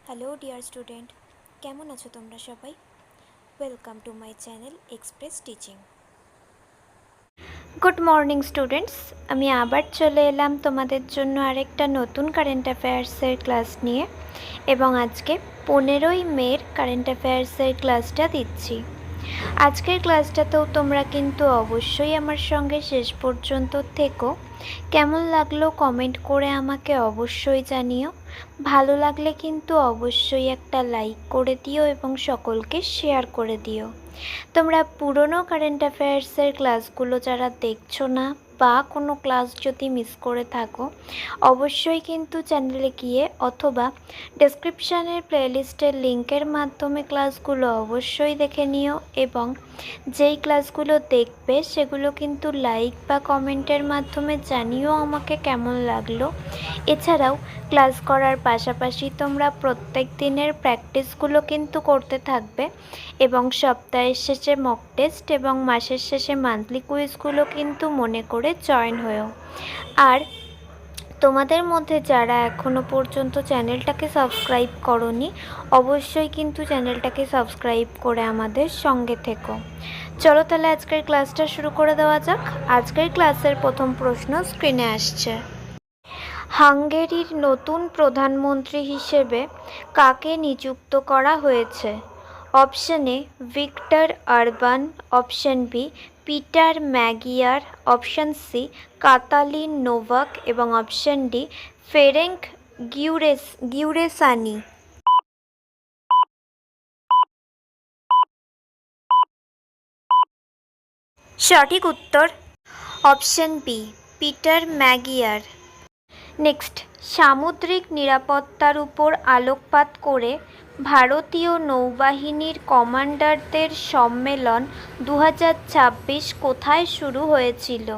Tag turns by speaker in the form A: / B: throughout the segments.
A: Hello dear student, কেমন আছো তোমরা সবাই? Welcome to my channel express teaching. Good morning students, আমি আবার চলে এলাম তোমাদের জন্য আরেকটা নতুন কারেন্ট অ্যাফেয়ার্সের ক্লাস নিয়ে, এবং আজকে 15ই মের কারেন্ট অ্যাফেয়ার্সের ক্লাসটা দিচ্ছি। আজকের ক্লাসটাতেও তোমরা কিন্তু অবশ্যই আমার সঙ্গে শেষ পর্যন্ত থেকো। কেমন লাগলো কমেন্ট করে আমাকে অবশ্যই জানিও। ভালো লাগলে কিন্তু অবশ্যই একটা লাইক করে দিও এবং সকলকে শেয়ার করে দিও। তোমরা পুরনো কারেন্ট অ্যাফেয়ার্সের ক্লাসগুলো যারা দেখছো না বা কোনো ক্লাস যদি মিস করে থাকো, অবশ্যই কিন্তু চ্যানেলে গিয়ে অথবা ডেসক্রিপশানের প্লেলিস্টের লিঙ্কের মাধ্যমে ক্লাসগুলো অবশ্যই দেখে নিও, এবং যেই ক্লাসগুলো দেখবে সেগুলো কিন্তু লাইক বা কমেন্টের মাধ্যমে জানিও আমাকে কেমন লাগলো। এছাড়াও ক্লাস করার পাশাপাশি তোমরা প্রত্যেক দিনের প্র্যাকটিসগুলো কিন্তু করতে থাকবে, এবং সপ্তাহের শেষে মক টেস্ট এবং মাসের শেষে মান্থলি কুইজগুলো কিন্তু মনে করে জয়েন হয়েও। আর তোমাদের মধ্যে যারা এখনও পর্যন্ত চ্যানেলটাকে সাবস্ক্রাইব করোনি, অবশ্যই কিন্তু চ্যানেলটাকে সাবস্ক্রাইব করে আমাদের সঙ্গে থেকো। চলো তাহলে আজকের ক্লাসটা শুরু করে দেওয়া যাক। আজকের ক্লাসের প্রথম প্রশ্ন স্ক্রিনে আসছে। হাঙ্গেরির নতুন প্রধানমন্ত্রী হিসেবে কাকে নিযুক্ত করা হয়েছে? Option A Viktor Orban, option B Peter Magyar, option C Katalin Novak এবং অপশন ডি ফেরেঙ্ক গিউরেসানি। সঠিক উত্তর option B Peter Magyar. Next, সামুদ্রিক নিরাপত্তার উপর আলোকপাত করে ভারতীয় নৌবাহিনীর কমান্ডারদের সম্মেলন 2026 কোথায় শুরু হয়েছিল?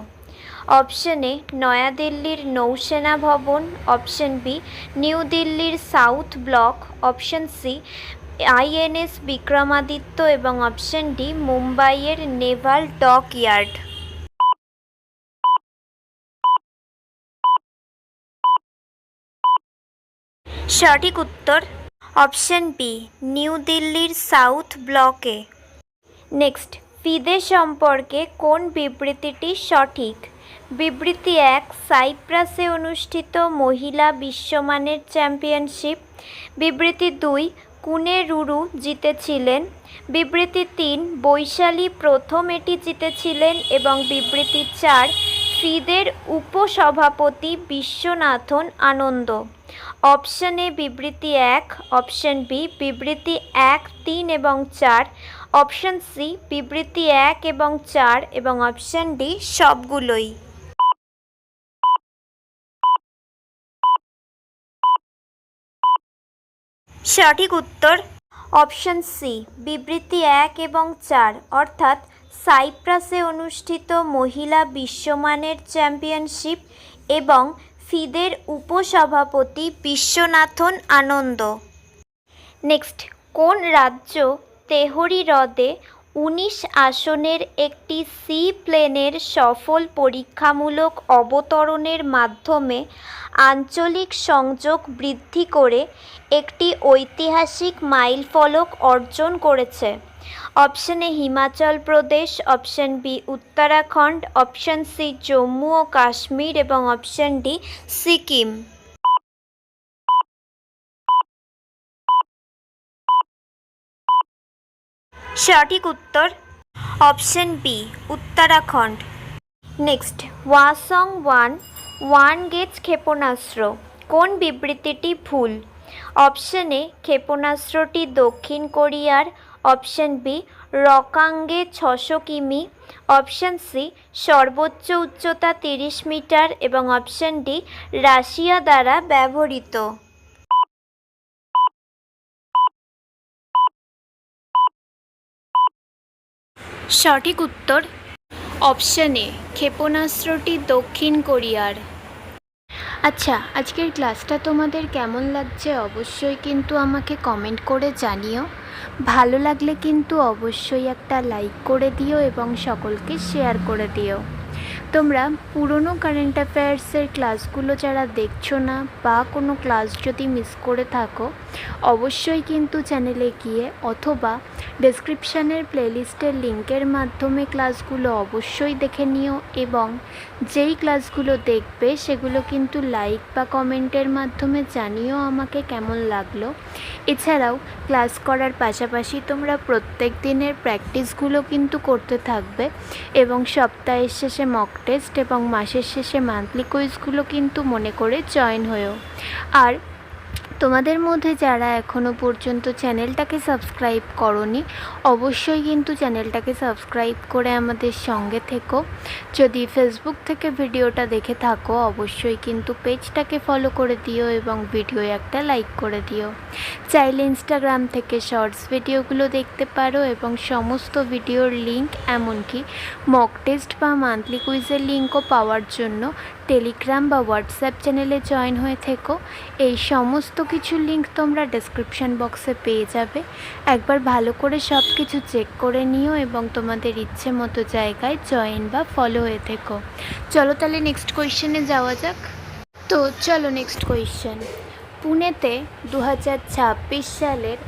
A: অপশন এ নয়াদিল্লির নৌসেনা ভবন, অপশন বি নিউ দিল্লির South Block, option C INS Vikramaditya এবং অপশন ডি মুম্বাইয়ের নেভাল ডক ইয়ার্ড। সঠিক উত্তর অপশন বি নিউ দিল্লির সাউথ ব্লকে। নেক্সট, ফিদে সম্পর্কে কোন বিবৃতিটি সঠিক? বিবৃতি 1 সাইপ্রাসে অনুষ্ঠিত মহিলা বিশ্বমানের চ্যাম্পিয়নশিপ, বিবৃতি 2 কুনেরুরু জিতেছিলেন, বিবৃতি 3 বৈশালী প্রথম এটি জিতেছিলেন এবং বিবৃতি 4 ফিদের উপসভাপতি বিশ্বনাথন আনন্দ। অপশন এ বিবৃতি 1, অপশন বি বিবৃতি 1, 3 এবং 4, অপশন সি বিবৃতি 1 এবং 4 এবং অপশন ডি সবগুলোই। সঠিক উত্তর অপশন সি বিবৃতি 1 এবং 4, অর্থাৎ সাইপ্রাসে অনুষ্ঠিত মহিলা বিশ্বমানের চ্যাম্পিয়নশিপ এবং ফিদের উপসভাপতি বিশ্বনাথন আনন্দ। নেক্সট, কোন রাজ্য তেহরি হ্রদে 19 আসনের একটি সি প্লেনের সফল পরীক্ষামূলক অবতরণের মাধ্যমে আঞ্চলিক সংযোগ বৃদ্ধি করে একটি ঐতিহাসিক মাইলফলক অর্জন করেছে? Option A Himachal Pradesh, option B Uttarakhand, option C Jammu ও কাশ্মীর এবং অপশন ডি সিকিম। সঠিক উত্তর অপশন বি উত্তরাখণ্ড। নেক্সট, ওয়াসং-1 ওয়ান গেজ ক্ষেপণাস্ত্র, কোন বিবৃতিটি ভুল? অপশন এ ক্ষেপণাস্ত্রটি দক্ষিণ কোরিয়ার, অপশন বি রকাঙ্গে 600 কিমি, অপশন সি সর্বোচ্চ উচ্চতা 30 মিটার এবং অপশন ডি রাশিয়া দ্বারা ব্যবহৃত। সঠিক উত্তর অপশন এ ক্ষেপণাস্ত্রটি দক্ষিণ কোরিয়ার। আচ্ছা, আজকের ক্লাসটা তোমাদের কেমন লাগছে অবশ্যই কিন্তু আমাকে কমেন্ট করে জানিও। ভালো লাগলে কিন্তু অবশ্যই একটা লাইক করে দিও এবং সকলকে শেয়ার করে দিও। তোমরা পুরনো কারেন্ট অ্যাফেয়ার্সের ক্লাসগুলো যারা দেখছো না বা কোনো ক্লাস যদি মিস করে থাকো, অবশ্যই কিন্তু চ্যানেলে গিয়ে অথবা ডেসক্রিপশানের প্লেলিস্টের লিঙ্কের মাধ্যমে ক্লাসগুলো অবশ্যই দেখে নিও এবং যেই ক্লাসগুলো দেখবে সেগুলো কিন্তু লাইক বা কমেন্টের মাধ্যমে জানিও আমাকে কেমন লাগলো। এছাড়াও ক্লাস করার পাশাপাশি তোমরা প্রত্যেক দিনের প্র্যাকটিসগুলো কিন্তু করতে থাকবে এবং সপ্তাহের শেষে মক টেস্ট এবং মাসের শেষে মান্থলি কুইজগুলো কিন্তু মনে করে জয়েন হয়েও। আর তোমাদের মধ্যে যারা এখনও পর্যন্ত চ্যানেলটাকে সাবস্ক্রাইব করোনি, অবশ্যই কিন্তু চ্যানেলটাকে সাবস্ক্রাইব করে আমাদের সঙ্গে থেকো। যদি ফেসবুক থেকে ভিডিওটা দেখে থাকো, অবশ্যই কিন্তু পেজটাকে ফলো করে দিও এবং ভিডিও একটা লাইক করে দিও। চাইলে ইনস্টাগ্রাম থেকে শর্টস ভিডিওগুলো দেখতে পারো এবং সমস্ত ভিডিওর লিঙ্ক, এমনকি মক টেস্ট বা মান্থলি কুইজের লিঙ্কও পাওয়ার জন্য টেলিগ্রাম বা হোয়াটসঅ্যাপ চ্যানেলে জয়েন হয়ে থেকো। এই সমস্ত কিছুর লিঙ্ক তোমরা ডেসক্রিপশান বক্সে পেয়ে যাবে। একবার ভালো করে সব কিছু চেক করে নিও এবং তোমাদের ইচ্ছে মতো জায়গায় জয়েন বা ফলো হয়ে থেকো। চলো তাহলে নেক্সট কোয়েশ্চেনে যাওয়া যাক। তো চলো নেক্সট কোয়েশ্চেন। পুনেতে 2026 সালের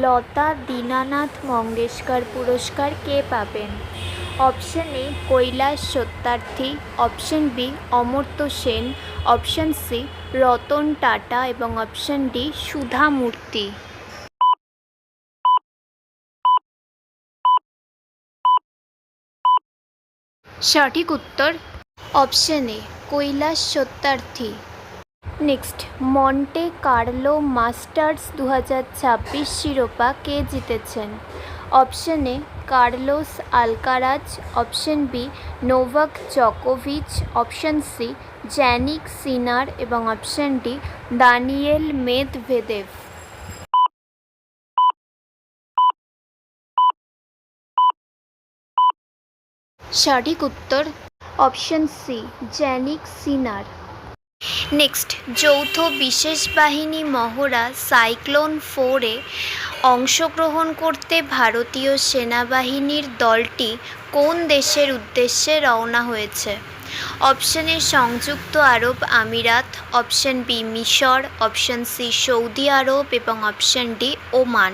A: লতা দীনানাথ মঙ্গেশকর পুরস্কার কে পাবেন? Option A Kailash Satyarthi, option B Amartya Sen, option C Ratan Tata এবং অপশন ডি সুধা মূর্তি। সঠিক উত্তর option A Kailash Satyarthi. Next, Monte Carlo Masters 2026 শিরোপা কে জিতেছেন? Option A Carlos Alcaraz, option B Novak জকোভিচ, অপশন সি জ্যানিক সিনার এবং অপশন ডি দানিয়েল মেদভেদেভ। সঠিক উত্তর option C Jannik Sinner. Next, যৌথ বিশেষ বাহিনী মহড়া সাইক্লোন 4-এ অংশগ্রহণ করতে ভারতীয় সেনাবাহিনীর দলটি কোন দেশের উদ্দেশ্যে রওনা হয়েছে? অপশন এ সংযুক্ত আরব আমিরাত, অপশন বি মিশর, অপশন সি সৌদি আরব এবং অপশন ডি ওমান।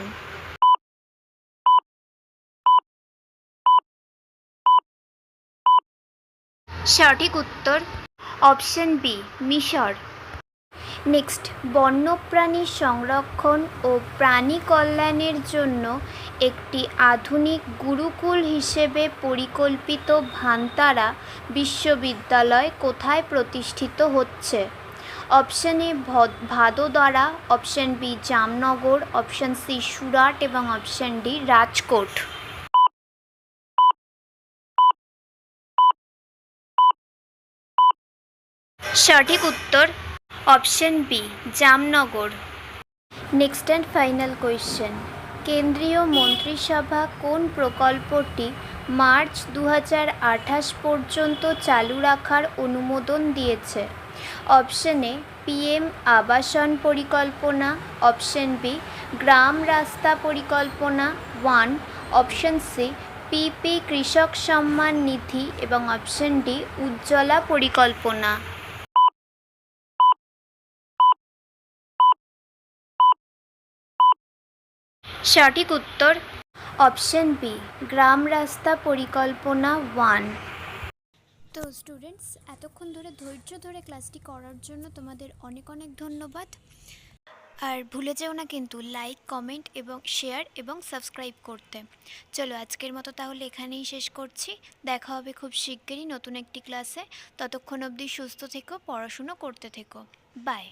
A: সঠিক উত্তর অপশন বি মিশর। নেক্সট, বন্যপ্রাণী সংরক্ষণ ও প্রাণী কল্যাণের জন্য একটি আধুনিক গুরুকুল হিসেবে পরিকল্পিত ভান্তারা বিশ্ববিদ্যালয় কোথায় প্রতিষ্ঠিত হচ্ছে? Option A Vadodara, option B Jamnagar, option C Surat এবং অপশন ডি রাজকোট। সঠিক উত্তর option B Jamnagar. Next and final question. কেন্দ্রীয় মন্ত্রিসভা কোন প্রকল্পটি মার্চ 2028 পর্যন্ত চালু রাখার অনুমোদন দিয়েছে? অপশন এ পিএম আবাসন পরিকল্পনা, অপশন বি গ্রাম রাস্তা পরিকল্পনা 1, অপশন সি পিপি কৃষক সম্মান নিধি এবং অপশন ডি উজ্জ্বলা পরিকল্পনা। সঠিক উত্তর অপশন বি গ্রাম রাস্তা পরিকল্পনা 1। তো স্টুডেন্টস, এতক্ষণ ধরে ধৈর্য ধরে ক্লাসটি করার জন্য তোমাদের অনেক অনেক ধন্যবাদ। আর ভুলে যেও না কিন্তু লাইক, কমেন্ট এবং শেয়ার এবং সাবস্ক্রাইব করতে। চলো আজকের মতো তাহলে এখানেই শেষ করছি। দেখা হবে খুব শিগগিরই নতুন একটি ক্লাসে। ততক্ষণ অবধি সুস্থ থেকো, পড়াশুনো করতে থেকো। বাই।